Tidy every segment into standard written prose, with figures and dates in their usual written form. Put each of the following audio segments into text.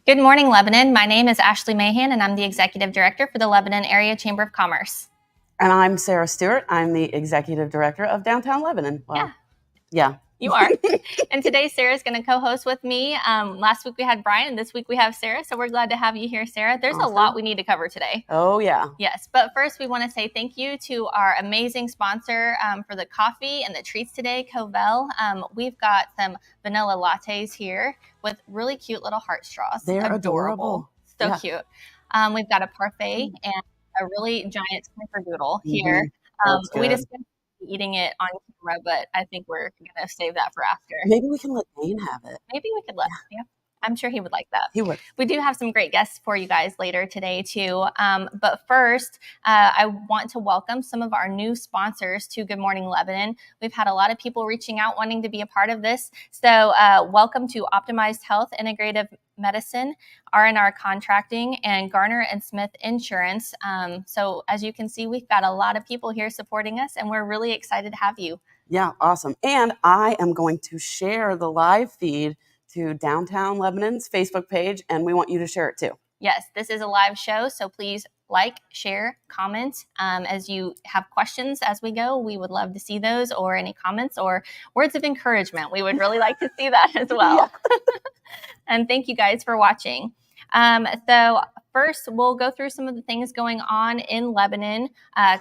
Good morning, Lebanon. My name is Ashley Mahan, and I'm the Executive Director for the Lebanon Area Chamber of Commerce. And I'm Sarah Stewart. I'm the Executive Director of Downtown Lebanon. Well, yeah. You are. And today, Sarah's going to co-host with me. Last week we had Brian, and this week we have Sarah. So we're glad to have you here, Sarah. There's a lot we need to cover today. Oh, yeah. Yes. But first, we want to say thank you to our amazing sponsor for the coffee and the treats today, Covell. We've got some vanilla lattes here with really cute little heart straws. They're adorable. So cute. We've got a parfait and a really giant snickerdoodle here. We just eating it on camera, but I think we're gonna save that for after. Maybe we can let Dane have it. Maybe we could let him. I'm sure he would like that. He would. We do have some great guests for you guys later today too. But first, I want to welcome some of our new sponsors to Good Morning Lebanon. We've had a lot of people reaching out wanting to be a part of this. So welcome to Optimized Health Integrative Medicine, R&R Contracting, and Garner & Smith Insurance. So as you can see, we've got a lot of people here supporting us, and we're really excited to have you. Yeah, awesome. And I am going to share the live feed to Downtown Lebanon's Facebook page, and we want you to share it too. Yes, this is a live show, so please like, share, comment. As you have questions as we go, we would love to see those, or any comments or words of encouragement. We would really like to see that as well. And thank you guys for watching. So first, we'll go through some of the things going on in Lebanon.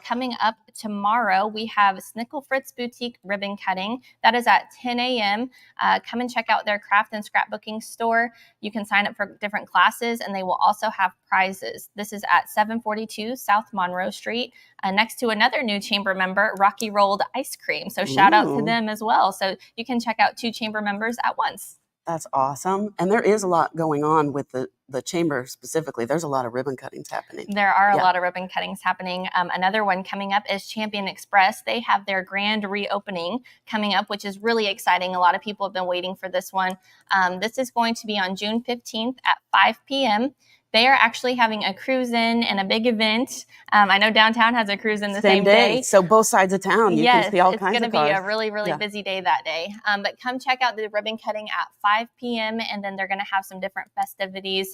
Coming up tomorrow, we have Snickle Fritz Boutique Ribbon Cutting. That is at 10 a.m. Come and check out their craft and scrapbooking store. You can sign up for different classes, and they will also have prizes. This is at 742 South Monroe Street, next to another new chamber member, Rocky Rolled Ice Cream. So shout out to them as well. So you can check out 2 chamber members at once. That's awesome. And there is a lot going on with the chamber specifically. There's a lot of ribbon cuttings happening. There are a lot of ribbon cuttings happening. Another one coming up is Champion Express. They have their grand reopening coming up, which is really exciting. A lot of people have been waiting for this one. This is going to be on June 15th at 5 p.m. They are actually having a cruise in and a big event. I know downtown has a cruise in the same day. So both sides of town, you can see all kinds of cars. It's going to be a really, really busy day that day. But come check out the ribbon cutting at 5 p.m. And then they're going to have some different festivities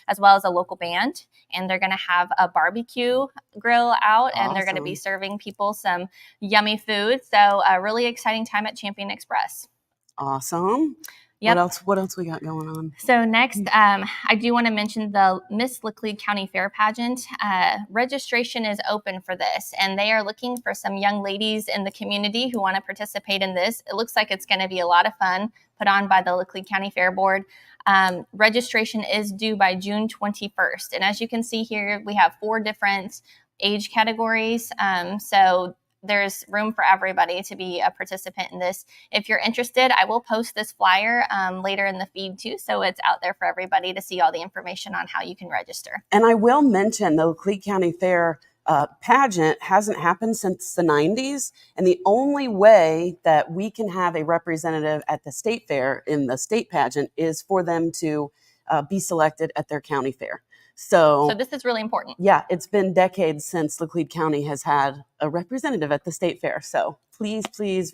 as well as a local band. And they're going to have a barbecue grill out. And they're going to be serving people some yummy food. So a really exciting time at Champion Express. Awesome. Yep. What else we got going on? So next, I do want to mention the Miss Laclede County Fair pageant. Registration is open for this, and they are looking for some young ladies in the community who want to participate in this. It looks like it's going to be a lot of fun, put on by the Laclede County Fair Board. Registration is due by June 21st. And as you can see here, we have 4 different age categories. So there's room for everybody to be a participant in this. If you're interested, I will post this flyer later in the feed too, so it's out there for everybody to see all the information on how you can register. And I will mention the Laclede County Fair pageant hasn't happened since the 90s, and the only way that we can have a representative at the state fair in the state pageant is for them to be selected at their county fair. So this is really important. Yeah, it's been decades since Laclede County has had a representative at the state fair. So please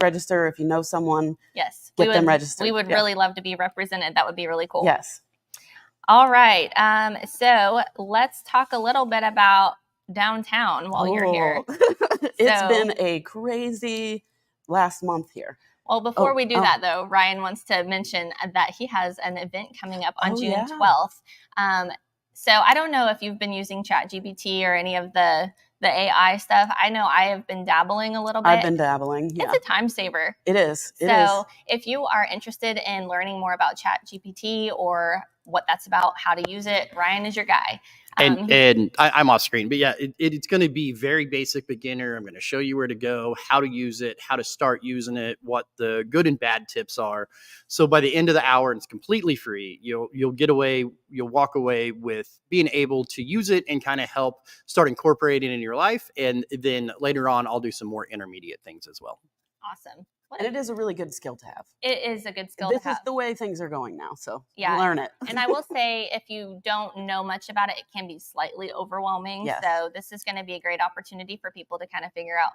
register if you know someone. Yes, get them registered. We would really love to be represented. That would be really cool. Yes. All right. So let's talk a little bit about downtown while you're here. It's been a crazy last month here. Well, before we do that, though, Ryan wants to mention that he has an event coming up on June 12th. So I don't know if you've been using ChatGPT or any of the AI stuff. I know I have been dabbling a little bit. I've been dabbling. Yeah. It's a time saver. It is. So if you are interested in learning more about ChatGPT or what that's about, how to use it, Ryan is your guy. And I'm off screen, but yeah, it's going to be very basic beginner. I'm going to show you where to go, how to use it, how to start using it, what the good and bad tips are. So by the end of the hour, and it's completely free. You'll walk away with being able to use it and kind of help start incorporating it in your life. And then later on, I'll do some more intermediate things as well. Awesome. And it is a really good skill to have. It is a good skill to have. This is the way things are going now, so yeah. Learn it. And I will say, if you don't know much about it, it can be slightly overwhelming. Yes. So this is going to be a great opportunity for people to kind of figure out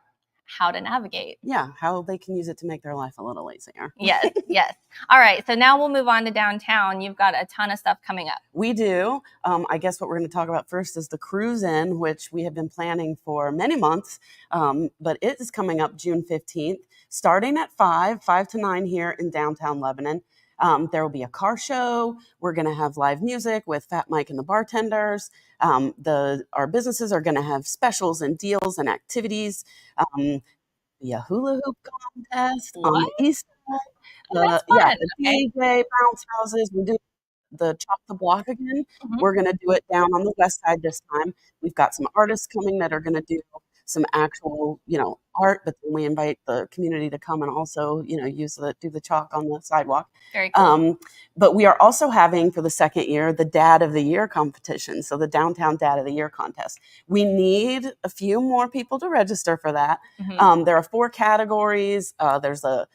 how to navigate. Yeah, how they can use it to make their life a little easier. Yes, yes. All right, so now we'll move on to downtown. You've got a ton of stuff coming up. We do. I guess what we're going to talk about first is the cruise in, which we have been planning for many months, but it is coming up June 15th, starting at 5 to 9 here in downtown Lebanon. There will be a car show. We're going to have live music with Fat Mike and the bartenders. Our businesses are going to have specials and deals and activities. A hula hoop contest on What? the east side. That's Yeah, fun. the Okay. DJ bounce houses. We do the Chop the Block again. Mhm. We're going to do it down on the west side this time. We've got some artists coming that are going to do some actual, art, but then we invite the community to come and also, do the chalk on the sidewalk. Very cool. But we are also having for the second year the Dad of the Year competition. So the Downtown Dad of the Year contest. We need a few more people to register for that. Mhm. There are 4 categories. There's a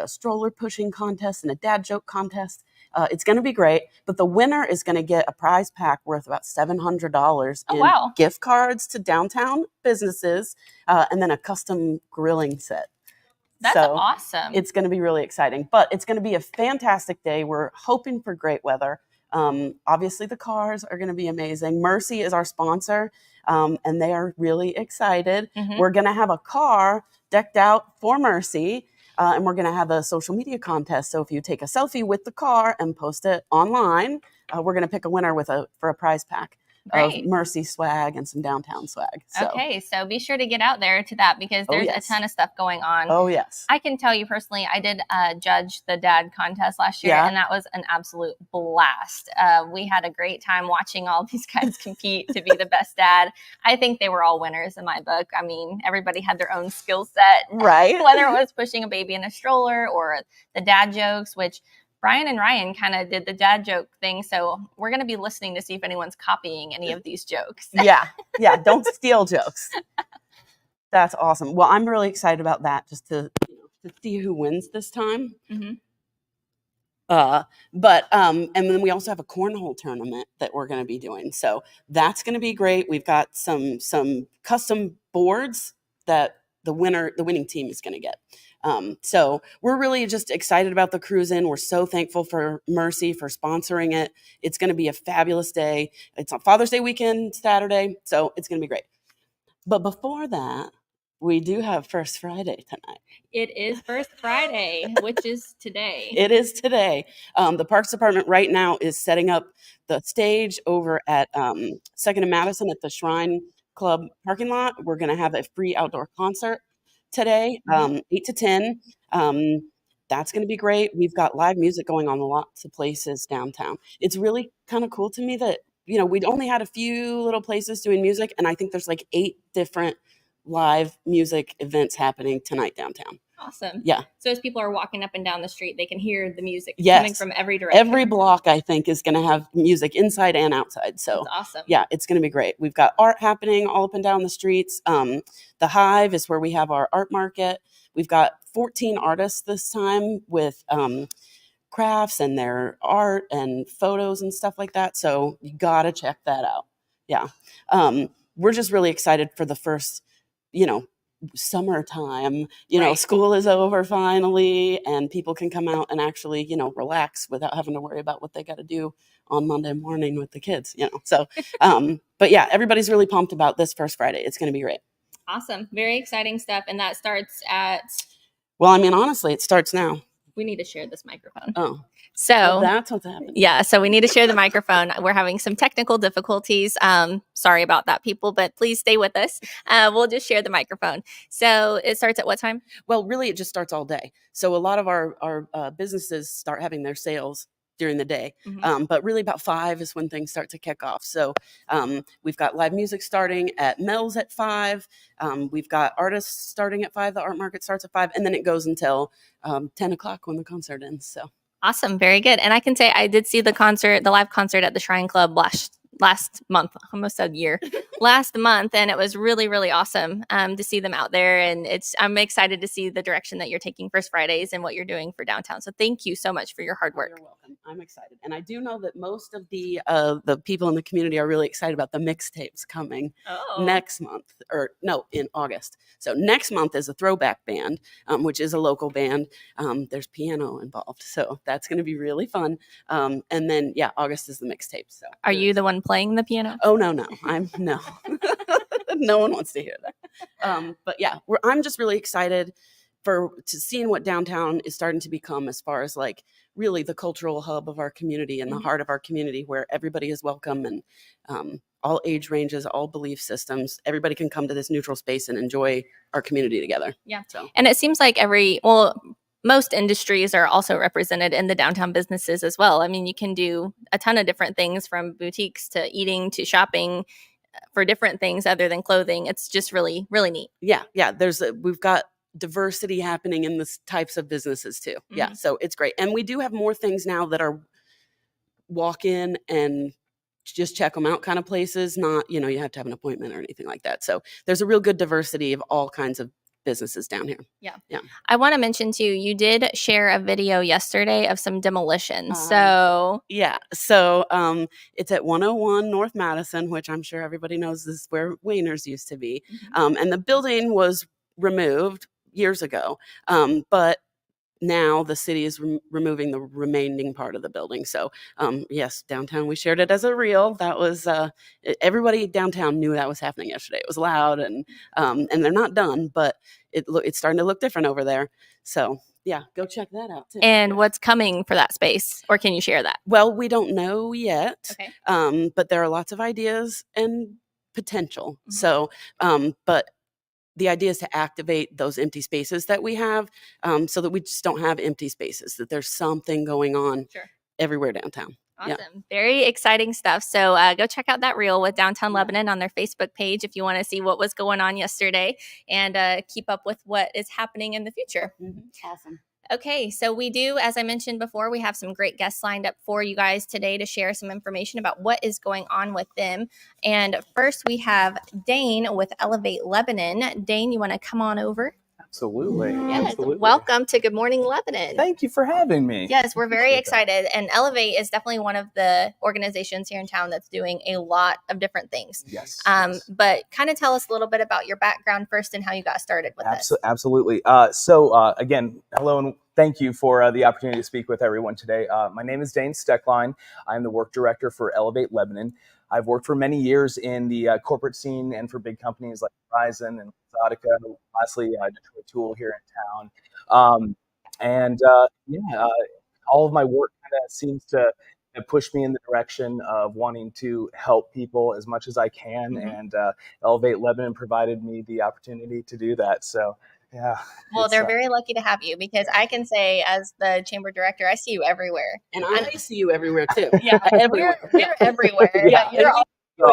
stroller pushing contest and a dad joke contest. It's going to be great, but the winner is going to get a prize pack worth about $700 Oh, in wow. gift cards to downtown businesses, and then a custom grilling set. That's So awesome. it's going to be really exciting, but it's going to be a fantastic day. We're hoping for great weather. Obviously, the cars are going to be amazing. Mercy is our sponsor, and they are really excited. Mhm. We're going to have a car decked out for Mercy. And we're going to have a social media contest. So if you take a selfie with the car and post it online, we're going to pick a winner for a prize pack Great. of Mercy swag and some downtown swag. So. Okay, so be sure to get out there to that because there's yes. a ton of stuff going on. Oh, yes. I can tell you personally, I did judge the dad contest last year, Yeah. and that was an absolute blast. We had a great time watching all these guys compete to be the best dad. I think they were all winners in my book. I mean, everybody had their own skill set, Right? whether it was pushing a baby in a stroller or the dad jokes, which Brian and Ryan kind of did the dad joke thing. So we're going to be listening to see if anyone's copying any of these jokes. Yeah. Don't steal jokes. That's awesome. Well, I'm really excited about that, just to see who wins this time. Mm-hmm. And then we also have a cornhole tournament that we're going to be doing. So that's going to be great. We've got some custom boards that the winning team is going to get. So we're really just excited about the cruise in. We're so thankful for Mercy for sponsoring it. It's going to be a fabulous day. It's on Father's Day weekend, Saturday. So it's going to be great. But before that, we do have First Friday tonight. It is First Friday, which is today. It is today. The Parks Department right now is setting up the stage over at 2nd and Madison at the Shrine Club parking lot. We're going to have a free outdoor concert today, 8 to 10. That's going to be great. We've got live music going on in lots of places downtown. It's really kind of cool to me that, we'd only had a few little places doing music, and I think there's like 8 different live music events happening tonight downtown. Awesome. Yeah. So as people are walking up and down the street, they can hear the music Yes. coming from every direction. Every block, I think, is going to have music inside and outside. So that's awesome. Yeah, it's going to be great. We've got art happening all up and down the streets. The Hive is where we have our art market. We've got 14 artists this time with crafts and their art and photos and stuff like that. So you got to check that out. Yeah. We're just really excited for the first, summertime. Right. School is over finally, and people can come out and actually, relax without having to worry about what they got to do on Monday morning with the kids, So, but yeah, everybody's really pumped about this First Friday. It's going to be great. Awesome. Very exciting stuff. And that starts at... Well, I mean, honestly, it starts now. We need to share this microphone. Oh. So well, that's what's happening. Yeah, so we need to share the microphone. We're having some technical difficulties. Sorry about that, people, but please stay with us. We'll just share the microphone. So it starts at what time? Well, really, it just starts all day. So a lot of our businesses start having their sales during the day. Mm-hmm. But really about 5 is when things start to kick off. So we've got live music starting at Mel's at 5. We've got artists starting at 5. The art market starts at 5. And then it goes until 10 o'clock when the concert ends. So awesome. Very good. And I can say I did see the live concert at the Shrine Club last month, almost a year, last month, and it was really, really awesome to see them out there. And I'm excited to see the direction that you're taking First Fridays and what you're doing for downtown. So thank you so much for your hard work. You're welcome. I'm excited. And I do know that most of the people in the community are really excited about the mixtapes coming next month, or no, in August. So next month is a throwback band, which is a local band. There's piano involved. So that's going to be really fun. And then, yeah, August is the mixtape. So Are you the one playing the piano? Oh, no. No. No one wants to hear that. But yeah, I'm just really excited to seeing what downtown is starting to become, as far as like really the cultural hub of our community and the heart of our community, where everybody is welcome, and all age ranges, all belief systems. Everybody can come to this neutral space and enjoy our community together. Yeah. So, and it seems like most industries are also represented in the downtown businesses as well. I mean, you can do a ton of different things, from boutiques to eating to shopping for different things other than clothing. It's just really, really neat. Yeah. We've got diversity happening in the types of businesses too. Yeah. So it's great. And we do have more things now that are walk in and just check them out kind of places. Not, you have to have an appointment or anything like that. So there's a real good diversity of all kinds of businesses down here. Yeah. I want to mention too, you did share a video yesterday of some demolition. So it's at 101 North Madison, which I'm sure everybody knows is where Wayner's used to be. And the building was removed years ago. But now the city is removing the remaining part of the building. So yes, downtown, we shared it as a reel. That was everybody downtown knew that was happening yesterday. It was loud, and they're not done, but it's starting to look different over there. So yeah, go check that out too. And what's coming for that space, or can you share that? Well, we don't know yet. Okay. But there are lots of ideas and potential. So but the idea is to activate those empty spaces that we have, so that we just don't have empty spaces, that there's something going on everywhere downtown. Awesome. Yeah. Very exciting stuff. So go check out that reel with Downtown Lebanon on their Facebook page if you want to see what was going on yesterday, and keep up with what is happening in the future. Awesome. Okay, so we do, as I mentioned before, we have some great guests lined up for you guys today to share some information about what is going on with them. And first, we have Dane with Elevate Lebanon. Dane, you want to come on over? Absolutely. Yes. Absolutely. Welcome to Good Morning Lebanon. Thank you for having me. Yes, we're very excited. And Elevate is definitely one of the organizations here in town that's doing a lot of different things. Yes. But kind of tell us a little bit about your background first and how you got started with this. Absolutely. Again, hello and thank you for the opportunity to speak with everyone today. My name is Dane Steckline. I'm the work director for Elevate Lebanon. I've worked for many years in the corporate scene and for big companies like Verizon and Exotica, and lastly, Detroit Tool here in town. All of my work kind of seems to push me in the direction of wanting to help people as much as I can. And Elevate Lebanon provided me the opportunity to do that. So, yeah. Well, they're very lucky to have you, because I can say, as the chamber director, I see you everywhere. And I see you everywhere too. Yeah, everywhere. We're everywhere. Yeah, you're all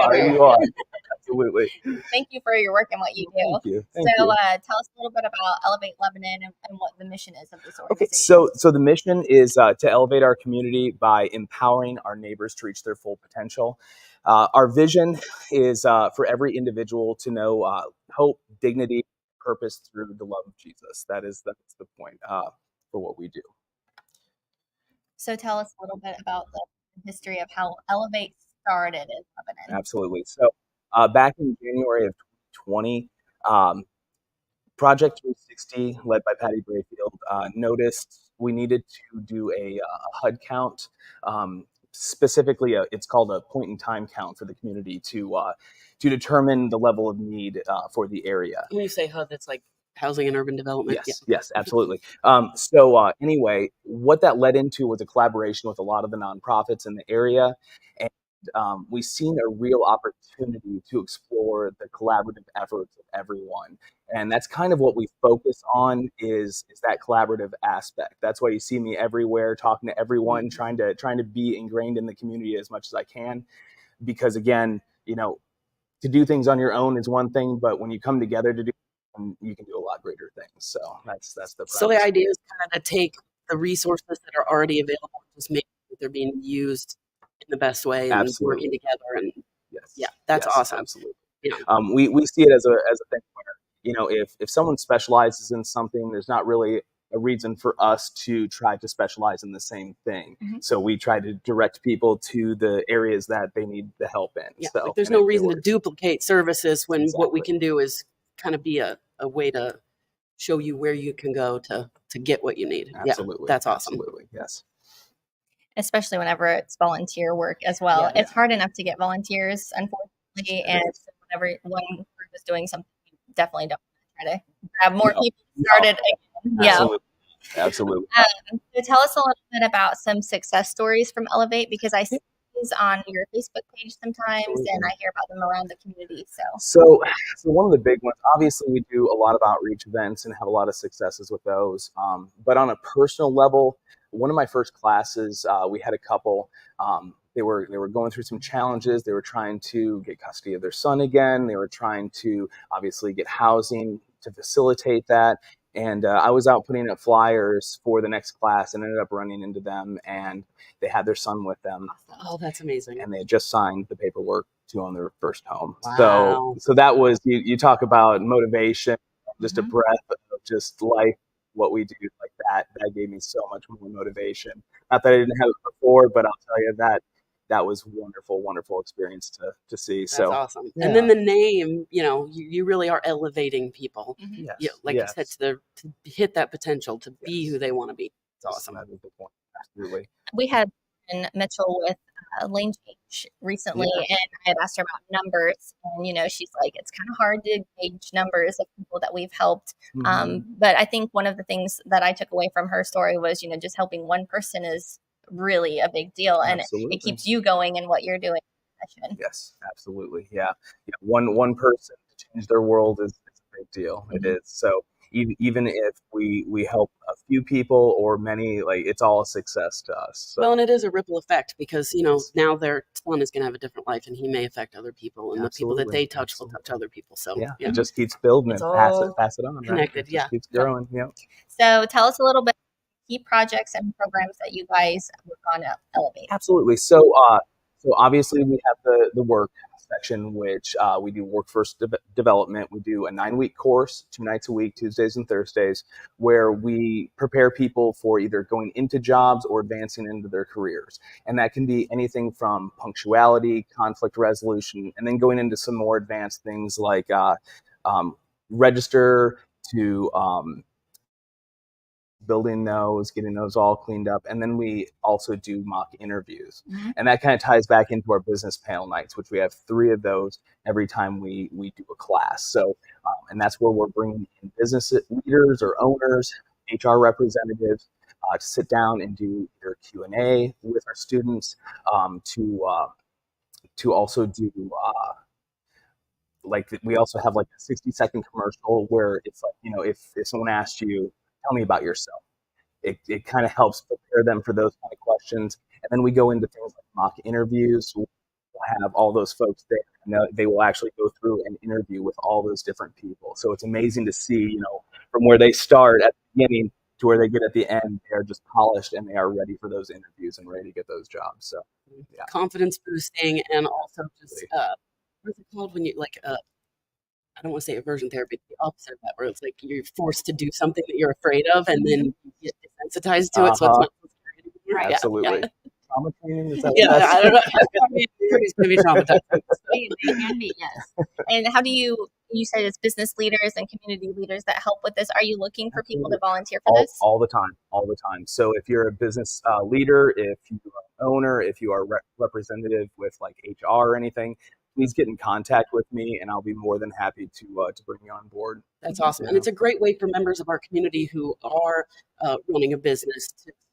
everywhere. You are. Absolutely. Thank you for your work and what you do. Thank you. Tell us a little bit about Elevate Lebanon and what the mission is of this organization. Okay, so the mission is to elevate our community by empowering our neighbors to reach their full potential. Our vision is for every individual to know hope, dignity, purpose through the love of Jesus. That's the point for what we do. So tell us a little bit about the history of how Elevate started in Lebanon. Absolutely. So back in January of 2020, Project 360, led by Patty Brayfield, noticed we needed to do a HUD count. Specifically, it's called a point-in-time count for the community to determine the level of need for the area. When you say HUD, that's like housing and urban development. Yes, absolutely. Anyway, what that led into was a collaboration with a lot of the nonprofits in the area, and we've seen a real opportunity to explore the collaborative efforts of everyone. And that's kind of what we focus on is that collaborative aspect. That's why you see me everywhere, talking to everyone, trying to be ingrained in the community as much as I can. Because again, to do things on your own is one thing, but when you come together to do, you can do a lot greater things. So that's the premise. So the idea is kind of to take the resources that are already available, just make sure that they're being used in the best way and working together. And that's awesome. Absolutely. We see it as a thing where, if someone specializes in something, there's not really a reason for us to try to specialize in the same thing. Mhm. So we try to direct people to the areas that they need the help in. Yeah, So there's and no it reason to works. duplicate services when what we Exactly. can do is kind of be a way to show you where you can go to get what you need. Absolutely. Yeah, that's awesome. Absolutely. Yes. Especially whenever it's volunteer work as well. Yeah. It's hard enough to get volunteers, unfortunately, and so whenever one group is doing something, you definitely don't try to grab more people started again. Yeah. Absolutely. Absolutely. So tell us a little bit about some success stories from Elevate, because I see these on your Facebook page sometimes, and I hear about them around the community. So one of the big ones, obviously, we do a lot of outreach events and have a lot of successes with those. But on a personal level, one of my first classes, we had a couple. They were going through some challenges. They were trying to get custody of their son again. They were trying to obviously get housing to facilitate that. And I was out putting up flyers for the next class and ended up running into them, and they had their son with them. Oh, that's amazing. And they had just signed the paperwork to own their first home. Wow. So that was, you talk about motivation, just a breath of just life, what we do like that gave me so much more motivation. Not that I didn't have it before, but I'll tell you that was wonderful experience to see. That's so awesome. yeah. And then the name, you really are elevating people. Mhm. Yeah, like you said, to hit that potential to be who they want to be. It's awesome. That's a good point. Absolutely. We had Mitchell with Lane Change recently, and I had asked her about numbers, and she's like, it's kind of hard to gauge numbers of people that we've helped. But I think one of the things that I took away from her story was, just helping one person is really a big deal, and it keeps you going in what you're doing. Yes, absolutely. Yeah. One person to change their world is a big deal. It is. So even if we help a few people or many, like, it's all a success to us. So. Well, and it is a ripple effect because, now their son is going to have a different life, and he may affect other people, and the people that they touch will touch other people. So it just keeps building It's and all pass it on. connected. Right? It just keeps growing. Yeah. So tell us a little bit key projects and programs that you guys work on at Elevate. Absolutely. So obviously we have the work section, which we do workforce development. We do a 9-week course, 2 nights a week, Tuesdays and Thursdays, where we prepare people for either going into jobs or advancing into their careers. And that can be anything from punctuality, conflict resolution, and then going into some more advanced things like register to building those, getting those all cleaned up. And then we also do mock interviews. And that kind of ties back into our business panel nights, which we have 3 of those every time we do a class. So, and that's where we're bringing in business leaders or owners, HR representatives, to sit down and do their Q&A with our students, to also do, like, we also have like a 60-second commercial where it's like, if someone asked you, tell me about yourself. It kind of helps prepare them for those kind of questions. And then we go into things like mock interviews. We'll have all those folks there, and they will actually go through an interview with all those different people. So it's amazing to see, from where they start at the beginning to where they get at the end, they are just polished and they are ready for those interviews and ready to get those jobs. So yeah. Confidence boosting, and also just what's it called when you I don't want to say aversion therapy, the opposite of that, where it's like you're forced to do something that you're afraid of, and then you get desensitized to it, so it's not so scary anymore. Absolutely. Yeah. Trauma training, is that I don't know. Everybody's going to be traumatized. They can be, yes. And how do you said it's business leaders and community leaders that help with this. Are you looking for people to volunteer for this? All the time. So if you're a business leader, if you are an owner, if you are a representative with like HR or anything, please get in contact with me, and I'll be more than happy to bring you on board. That's awesome. And it's a great way for members of our community who are running a running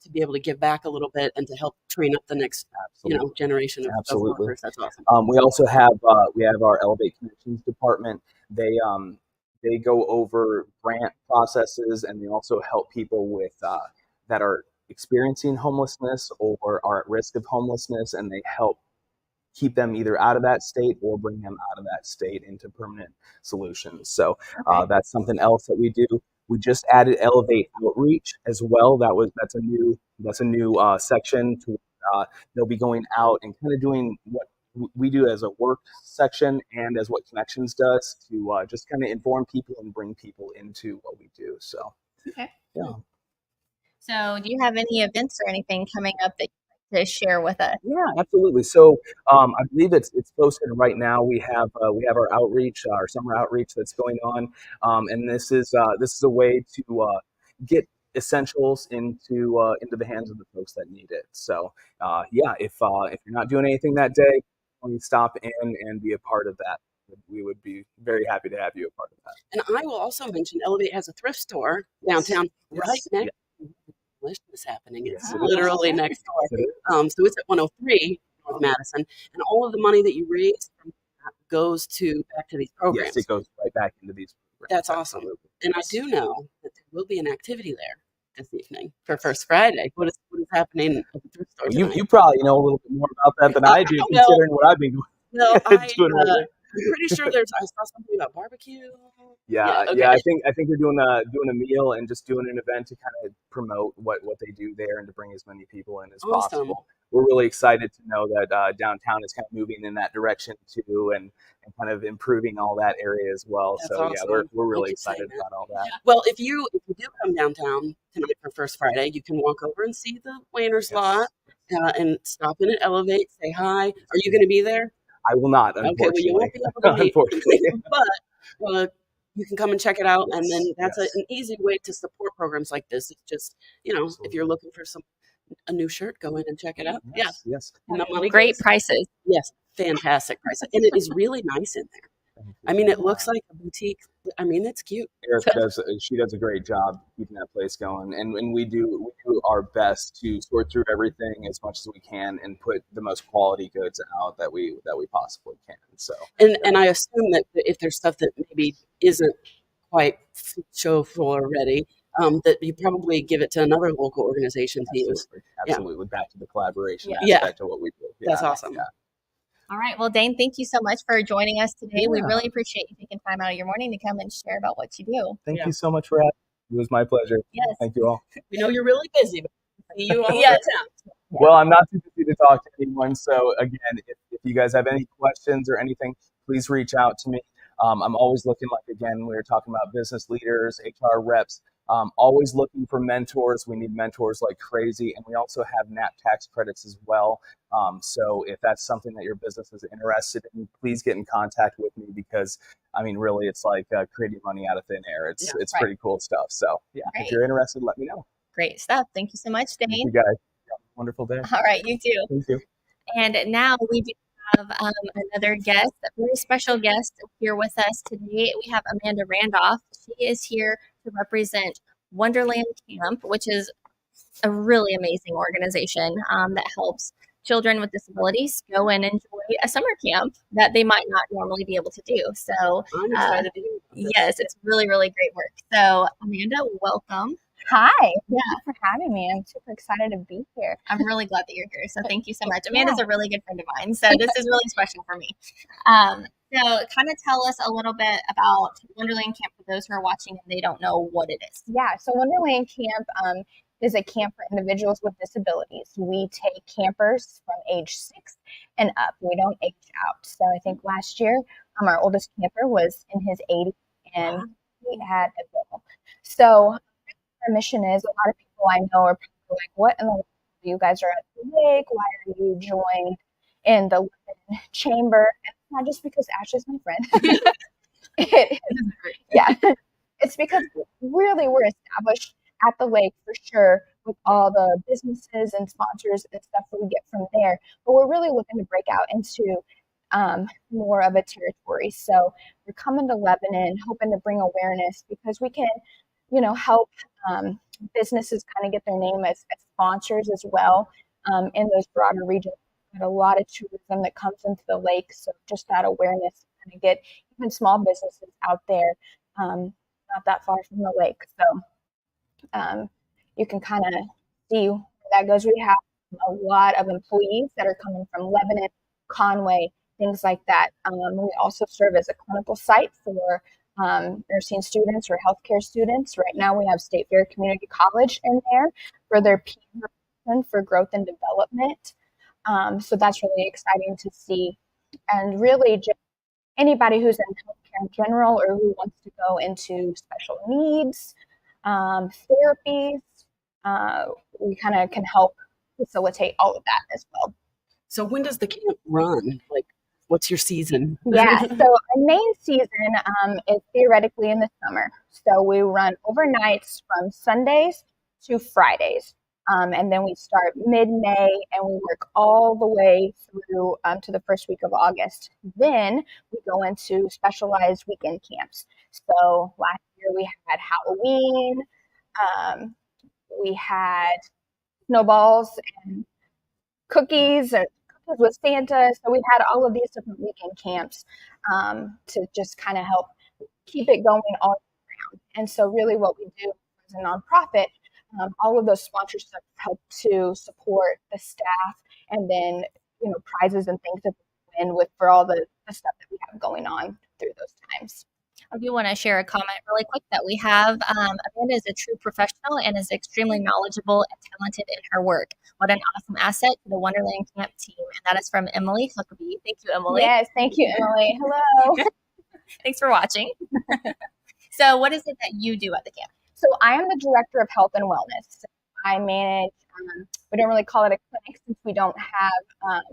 to be able to give back a little bit and to help train up the next generation of workers. That's awesome. We also have our Elevate Connections department. They go over grant processes, and they also help people with that are experiencing homelessness or are at risk of homelessness, and they help keep them either out of that state or bring them out of that state into permanent solutions. So that's something else that we do. We just added Elevate Outreach as well. That's a new section to they'll be going out and kind of doing what we do as a work section and as what Connections does to just kind of inform people and bring people into what we do. So, Okay. yeah. So do you have any events or anything coming up that you'd like to share with us? Yeah, absolutely. So I believe it's posted right now. We have our outreach, our summer outreach that's going on, and this is a way to get essentials into the hands of the folks that need it. So yeah, if you're not doing anything that day, please stop in and be a part of that. We would be very happy to have you a part of that. And I will also mention Elevate has a thrift store Yes. downtown right Yes. next Yeah. to Delicious happening. It's Yes, it is. literally next door. It is. So it's at 103 North Madison, and all of the money that you raise from that goes back to these Yes, programs. it goes right back into these programs. That's awesome. Absolutely. And I do know that there will be an activity there this evening for First Friday. What is happening at the thrift store Well, tonight? you probably know a little bit more about that than I do, Well, considering what I've been No, doing lately. I'm pretty sure I saw something about barbecue. Yeah, okay. yeah. I think we're doing a meal and just doing an event to kind of promote what they do there and to bring as many people in as Awesome. possible. We're really excited to know that downtown is kind of moving in that direction too, and kind of improving all that area as well. That's So yeah, awesome. we're really Thank you, excited Sam. about all that. Well, if you do come downtown tonight for First Friday, you can walk over and see the Wayner's lot and stop in at Elevate, say hi. Are you going to be there? I will not, Okay, well, unfortunately. you won't be able to meet, Unfortunately. but you can come and check it out, and then Yes, that's yes. an easy way to support programs like this. It's just, if you're Absolutely. looking for a new shirt, go in and check it out. Yeah, Yes. and the money Great goes- prices. Yes, fantastic prices, and it is really nice in there. I mean, it looks like a boutique. I mean, it's cute. Erica she does a great job keeping that place going, and we do our best to sort through everything as much as we can and put the most quality goods out that we possibly can. So And I assume that if there's stuff that maybe isn't quite show floor ready, that you probably give it to another local organization to use. absolutely, back to the collaboration, Yeah. back to what we do. That's awesome. Yeah. All right. Well, Dane, thank you so much for joining us today. We Yeah. really appreciate you taking time out of your morning to come and share about what you do. Thank you so much for having me. It was my pleasure. Yes. Thank you all. We know you're really busy, but we see you all Yes. the time. Well, I'm not too busy to talk to anyone. So again, if you guys have any questions or anything, please reach out to me. I'm always looking, like, again, we were talking about business leaders, HR reps, always looking for mentors. We need mentors like crazy. And we also have NAP tax credits as well. So if that's something that your business is interested in, please get in contact with me because, I mean, really, it's like creating money out of thin air. It's right. pretty cool stuff. So yeah, Great. if you're interested, let me know. Great stuff. Thank you so much, Thank you Dane. guys. Have a wonderful day. All right. You too. Thank you. And now we do have another guest, a very special guest here with us today. We have Amanda Randolph. She is here to represent Wonderland Camp, which is a really amazing organization that helps children with disabilities go and enjoy a summer camp that they might not normally be able to do. So I'm excited to hear about this. yes, it's really, really great work. So Amanda, welcome. Hi. Thank you for having me. I'm super excited to be here. I'm really glad that you're here. So thank you so much. Amanda's a really good friend of mine. So this is really special for me. So kind of tell us a little bit about Wonderland Camp for those who are watching and they don't know what it is. Yeah, so Wonderland Camp is a camp for individuals with disabilities. We take campers from age 6 and up. We don't age out. So I think last year, our oldest camper was in his 80s and he had a bill. So our mission is, a lot of people I know are probably like, what in the world, you guys are at the lake? Why are you joined in the Lebanon chamber? And it's not just because Ashley's my friend. Yeah, it's because really we're established at the lake for sure with all the businesses and sponsors and stuff that we get from there. But we're really looking to break out into more of a territory. So we're coming to Lebanon, hoping to bring awareness because we can, help businesses kind of get their name as sponsors as well in those broader regions. There's a lot of tourism that comes into the lake, so just that awareness to kind of get even small businesses out there, not that far from the lake. So you can kind of see where that goes. We have a lot of employees that are coming from Lebanon, Conway, things like that. We also serve as a clinical site for nursing students or healthcare students. Right now we have State Fair Community College in there for their PE for growth and development. So that's really exciting to see and really just anybody who's in healthcare in general or who wants to go into special needs, therapies. We kind of can help facilitate all of that as well. So when does the camp run? Like, what's your season? Yeah, so our main season is theoretically in the summer. So we run overnights from Sundays to Fridays. And then we start mid-May and we work all the way through to the first week of August. Then we go into specialized weekend camps. So last year we had Halloween, we had snowballs and cookies and cookies with Santa. So we had all of these different weekend camps to just kind of help keep it going all year round. And so really what we do as a nonprofit, all of those sponsorships help to support the staff and then, prizes and things that we win with for all the stuff that we have going on through those times. I do want to share a comment really quick that we have. Amanda is a true professional and is extremely knowledgeable and talented in her work. What an awesome asset to the Wonderland Camp team. And that is from Emily Huckabee. Thank you, Emily. Yes, thank you, Emily. Hello. Thanks for watching. So what is it that you do at the camp? So I am the director of health and wellness. I manage, we don't really call it a clinic since we don't have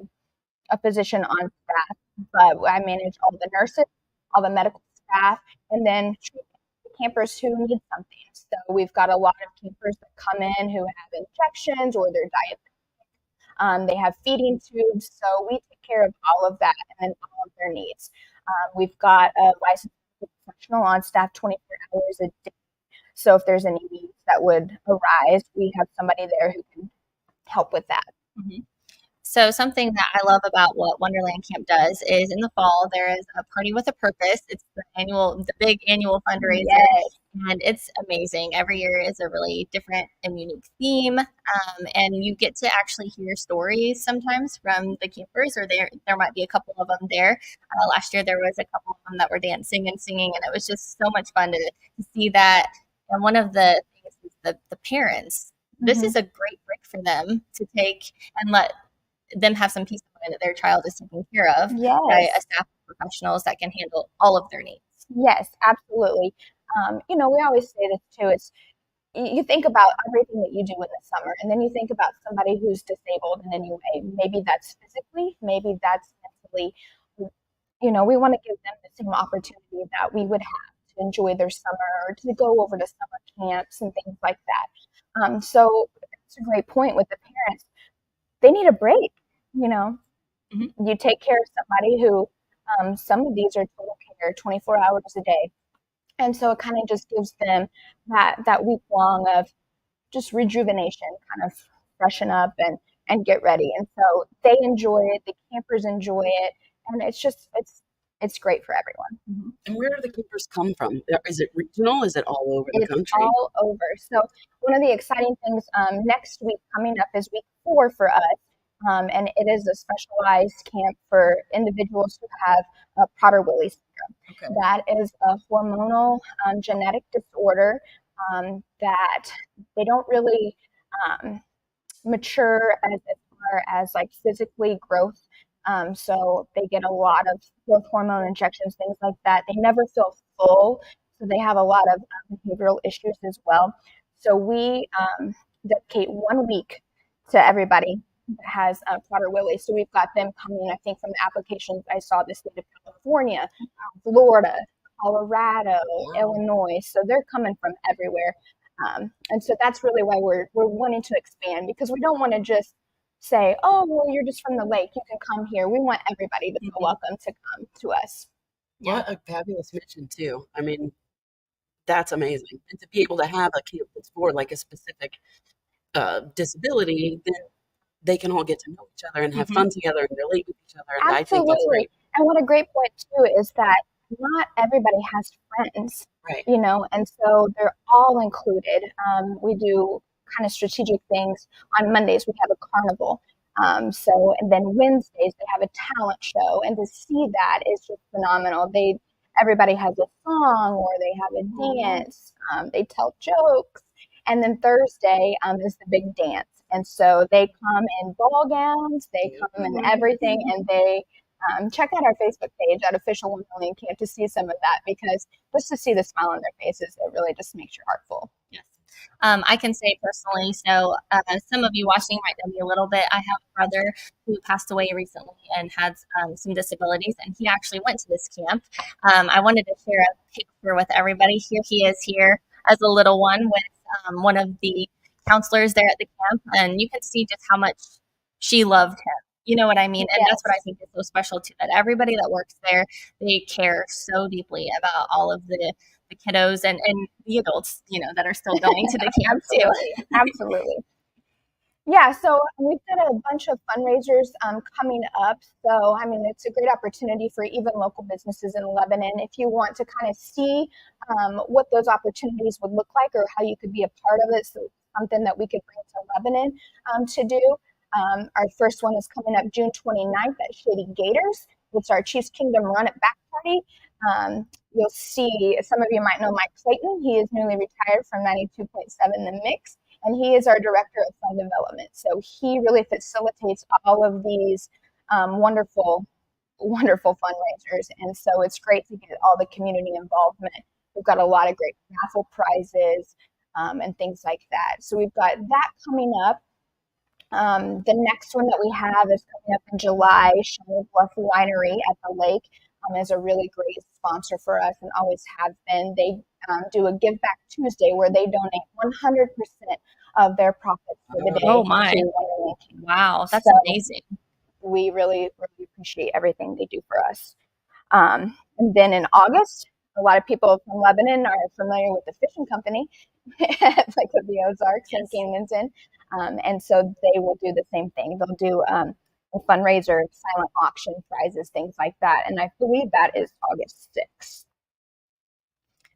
a physician on staff, but I manage all the nurses, all the medical staff, and then treat campers who need something. So we've got a lot of campers that come in who have injections or they're diabetic. They have feeding tubes, so we take care of all of that and then all of their needs. We've got a licensed professional on staff 24 hours a day. So if there's any needs that would arise, we have somebody there who can help with that. Mm-hmm. So something that I love about what Wonderland Camp does is in the fall, there is a party with a purpose. It's the big annual fundraiser. Yes. And it's amazing. Every year is a really different and unique theme. And you get to actually hear stories sometimes from the campers, or there might be a couple of them there. Last year, there was a couple of them that were dancing and singing, and it was just so much fun to see that. And one of the things is the parents. This is a great break for them to take and let them have some peace of mind that their child is taken care of by a staff of professionals that can handle all of their needs. Yes, absolutely. We always say this too. It's you think about everything that you do in the summer, and then you think about somebody who's disabled in any way. Maybe that's physically, maybe that's mentally. We want to give them the same opportunity that we would have to enjoy their summer or to go over to summer camps and things like that. So it's a great point with the parents. They need a break. You take care of somebody who, some of these are total care, 24 hours a day. And so it kind of just gives them that week long of just rejuvenation, kind of freshen up and get ready. And so they enjoy it, the campers enjoy it, and it's great for everyone. And where do the campers come from? Is it regional? Is it all over the country? It's all over. So one of the exciting things next week coming up is week 4 for us. And it is a specialized camp for individuals who have Prader-Willi syndrome. Okay. That is a hormonal genetic disorder that they don't really mature as far as like physically growth. So they get a lot of growth hormone injections, things like that. They never feel full, so they have a lot of behavioral issues as well. So we dedicate 1 week to everybody that has Prader-Willi. So we've got them coming, I think, from the applications I saw, the state of California, Florida, Colorado, Illinois. So they're coming from everywhere. And so that's really why we're wanting to expand, because we don't want to just say, oh, well, you're just from the lake, you can come here. We want everybody to feel welcome to come to us. What a fabulous mission, too. I mean, that's amazing. And to be able to have a camp that's for like a specific disability, then they can all get to know each other and have fun together and relate with each other. And Absolutely. I think that's great. And what a great point, too, is that not everybody has friends, right? And so they're all included. We do kind of strategic things. On Mondays, we have a carnival. And then Wednesdays, they have a talent show. And to see that is just phenomenal. Everybody has a song or they have a dance. They tell jokes. And then Thursday is the big dance. And so they come in ball gowns, they come in everything, and they check out our Facebook page at Official Wonderland Camp to see some of that, because just to see the smile on their faces, it really just makes your heart full. Yes. I can say personally, so some of you watching might know me a little bit. I have a brother who passed away recently and had some disabilities, and he actually went to this camp. I wanted to share a picture with everybody. Here he is here as a little one with one of the counselors there at the camp, and you can see just how much she loved him. You know what I mean? And that's what I think is so special too, that everybody that works there, they care so deeply about all of the kiddos and the adults, you know, that are still going to the camp too. Absolutely. Yeah, so we've got a bunch of fundraisers coming up. So, I mean, it's a great opportunity for even local businesses in Lebanon. If you want to kind of see what those opportunities would look like, or how you could be a part of it, so something that we could bring to Lebanon to do. Our first one is coming up June 29th at Shady Gators. It's our Chiefs Kingdom Run It Back party. You'll see, some of you might know Mike Clayton. He is newly retired from 92.7 The Mix, and he is our director of fund development. So he really facilitates all of these wonderful fundraisers. And so it's great to get all the community involvement. We've got a lot of great raffle prizes and things like that. So we've got that coming up. The next one that we have is coming up in July. Shiny Bluff Winery at the lake is a really great sponsor for us and always have been. They do a Give Back Tuesday where they donate 100% of their profits for the day. Oh my! Wow, that's amazing. We really, really appreciate everything they do for us. And then in August, a lot of people from Lebanon are familiar with the fishing company, like with the Ozarks and Canyonton. And so they will do the same thing. They'll do a fundraiser, silent auction, prizes, things like that. And I believe that is August 6th.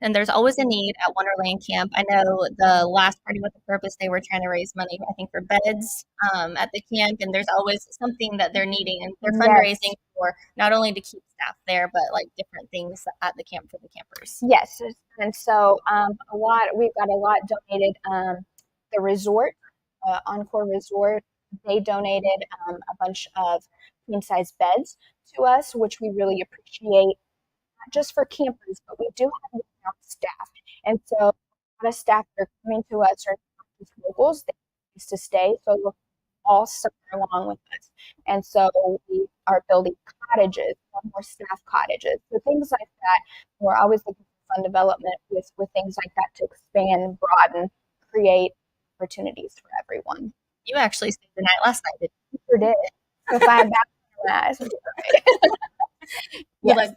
And there's always a need at Wonderland Camp. I know the last Party with a Purpose, they were trying to raise money, I think, for beds at the camp. And there's always something that they're needing. And they're fundraising for not only to keep staff there, but like different things at the camp for the campers. Yes. And so we've got a lot donated. The resort, Encore Resort, they donated a bunch of queen size beds to us, which we really appreciate. Not just for campers, but we do have staff. And so a lot of staff that are coming to us are just locals. They used to stay, so they'll all summer along with us. And so we are building cottages, more staff cottages, so things like that. We're always looking for fund development with things like that to expand, broaden, create opportunities for everyone. You actually stayed the night last night, didn't you? Sure did. So if I had that in my eyes, yes.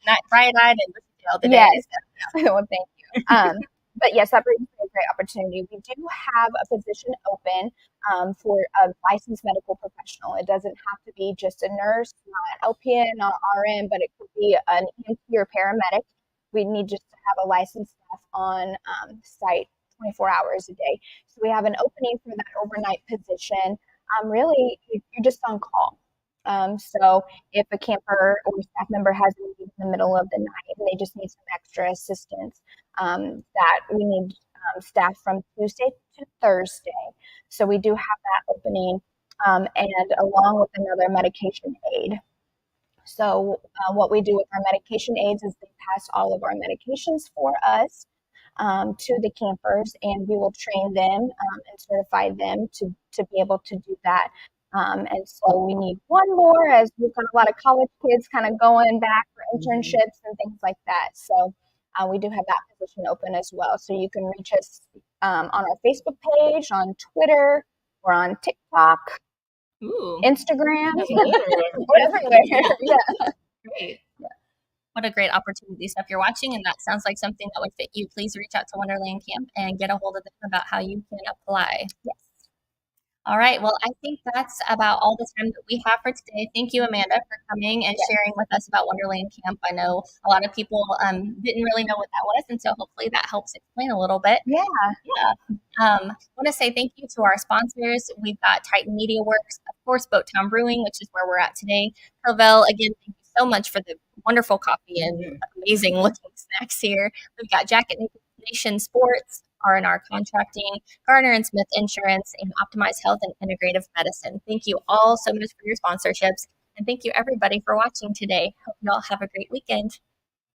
Like bright-eyed and all the yes. days. Well, thank you. But yes, that brings me a great opportunity. We do have a position open for a licensed medical professional. It doesn't have to be just a nurse, not LPN, not RN, but it could be an EMT or paramedic. We need just to have a licensed staff on site 24 hours a day. So we have an opening for that overnight position. Really, you're just on call. So if a camper or staff member has a need in the middle of the night and they just need some extra assistance, that we need staff from Tuesday to Thursday. So we do have that opening, and along with another medication aid. So what we do with our medication aids is they pass all of our medications for us to the campers, and we will train them and certify them to be able to do that. And so we need one more, as we've got a lot of college kids kind of going back for internships and things like that. So we do have that position open as well. So you can reach us on our Facebook page, on Twitter, or on TikTok, Instagram, we're everywhere. Yeah. Great. Yeah. What a great opportunity. So if you're watching and that sounds like something that would fit you, please reach out to Wonderland Camp and get a hold of them about how you can apply. Yes. All right. Well, I think that's about all the time that we have for today. Thank you, Amanda, for coming and sharing with us about Wonderland Camp. I know a lot of people didn't really know what that was, and so hopefully that helps explain a little bit. Yeah. I want to say thank you to our sponsors. We've got Titan Media Works, of course, Boattown Brewing, which is where we're at today. Covell, again, thank you so much for the wonderful coffee and amazing looking snacks here. We've got Jacket Nation Sports, R&R Contracting, Garner and Smith Insurance, and Optimize Health and Integrative Medicine. Thank you all so much for your sponsorships. And thank you everybody for watching today. Hope you all have a great weekend.